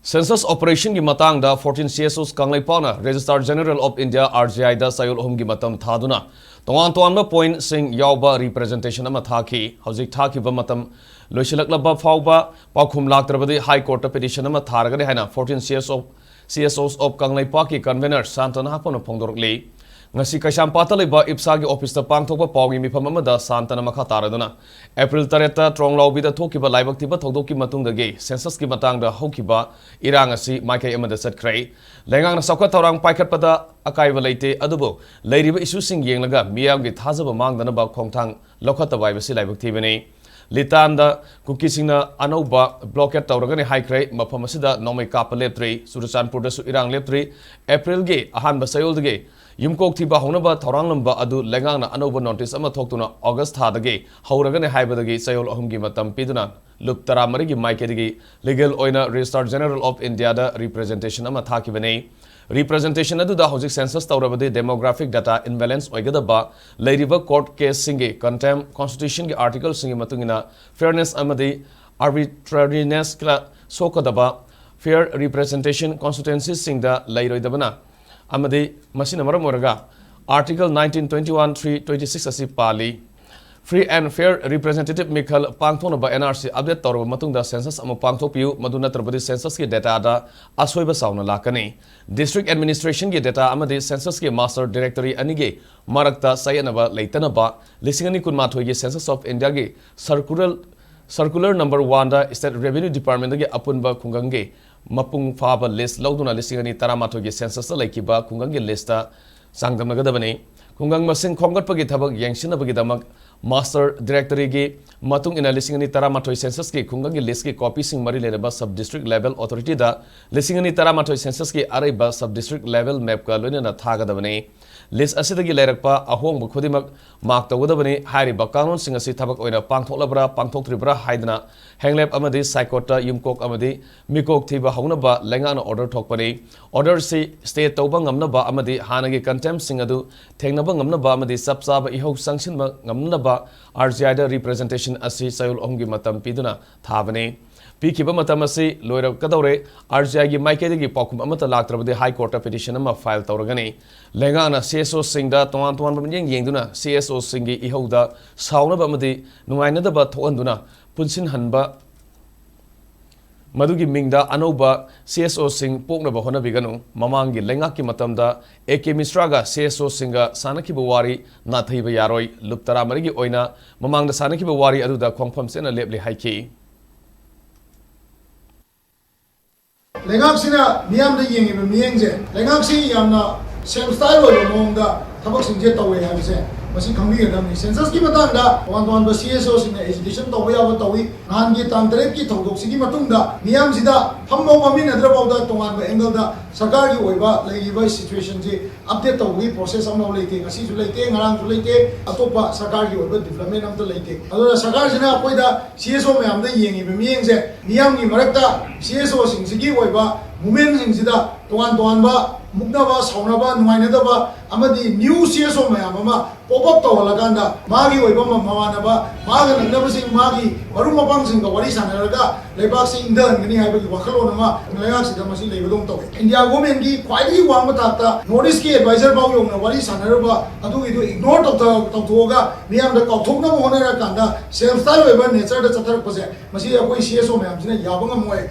Census operation ki matang da 14 CSOs kanglai pauna Registrar General of India RGI da sayul hum ki matam thaduna tongan tongan point sing yauba representation ama thaki hauzik thaki ba matam loisilak fauba Paokhum Laktrabadi High Court petition ama Tharagani haina 14 CSOs of kanglai pa ki convener Santana hapon phongdorli ngasi Kaisampata leba IPSA gi office ta pangthokba pawgi mifam amada Santana makha taraduna April 3 ta tronglaubi da thokiba laibak tiba thodokki matungda ge census ki matang da hokiba irang asi maikai amada satkhrai lengang na sakwa tawrang paikhat pada akai walaite adubo leiriba issue sing yenglaga miyam gi thajaba mangdana ba khongthang lokhata bai basi laibak tibani Litanda kukisingna anauba blockade tawragani haikrai mafam asida nomai kapa leptri Surachanpur da su irang leptri April ge ahan basayol ge Yumkok tiba honaba thorang lamba adu lengang na anoba notice ama thoktuna August thadage hauragane haibadage sayol ahumgi matam piduna lup taramarigi maikedi legal oina Registrar General of India da representation ama thakibane representation adu da hojik census tawrabade demographic data imbalance oigadaba leiriba court case singe contempt constitution ki article singe matungina fairness amadi arbitrariness kla sokadaba fair representation constituencies singda leiroidabana amadi masina maram oraga article 1921(3)26 asi pali free and fair representative mikhal pangthona ba NRC update tawrba matungda census ama pangthopiu maduna trabadi census ki data da asoiba sauna lakani district administration ki data amadi census ki master directory anige marakta sayanaba leitanaba lisingani kunmathoi ki census of India ki circular number 1 da state revenue department ge apunba khungange mapung faba list lauduna lisingani taramathoi ki census la laikiba khungange list ta sangdamnagadabani khungang masing khomgatpagi thabak yengsinabagi damak master directory gi matung ina lisingani taramathoi census ki khungang gi list ki copy sing mari leraba sub district level authority da lisingani taramathoi census ki araiba sub district level map ka loina thagadabani list asidagi lerakpa ahong bukhodimak mark tawgadabani hairiba kanon sing asi thabak oina pangthoklabra pangthoktribra haidna henglep amadi saikota yumkok amadi mikok thiba haunaba lengana order thokpani order si state tawba ngamnaba amadi hanagi contempt sing adu thengnaba ngamnaba amadi sapsaba ihau sangsinba ngamnaba RGI da representation asi sayul omgi matam piduna thabani Pikiba matam asi loirab kadore RGI gi maikedi Paokhum amata Laktrabadi High Court petition ama file tawragani lengana CSO singda tongan tongan yengduna CSO singi ihauda saunaba amadi nungainadaba thoanduna punsin hanba Madugi mingda anoba CSO sing poknaba honabiganu mamangi lengaki matamda AK Misraga CSO singa sanaki bawari nathaiba yaroi luptara marigi oina mamangda sanaki bawari aduda khongpham sena lepli haiki Lengak sina miyam da yengi ba miyengje lengak si yamna same style lo mongda thabak singje tawe habise masi khangbi gadamni census ki matangda wan ba CSO sing education tawe ya ba tawi nan gi tangtre ki thodok sigi matungda miyam sida phammo mamin adra bawda tongan ba angle da sarkar gi oiba leiba situation ji update tawi process amno leite ngasi ju leite ngarang ju leite atopa sarkar gi oiba development amta leite adura sarkar sina apoida CSO mayam da yengi ba miyengje miyam gi marakta CSO sing sigi oiba movement sing sida tongan ba muknaba saunaba nuainadaba amadi new CSO mayam ama pop up tawalaganda magi oiba mamanaba maga nanaba sing magi marum mapang sing wari sanaraga lebak sing indan gani haibagi wakhalon ama nglayak sida masi lebadong tawe India government gi khwaidi wangma takta notice ki advisor baw yongna wari sanaraba adu idu ignore tawthoga miyam da kauthokna honara kanda self style oiba nature da chathar pase masi akoi CSO mayam sina yabanga moy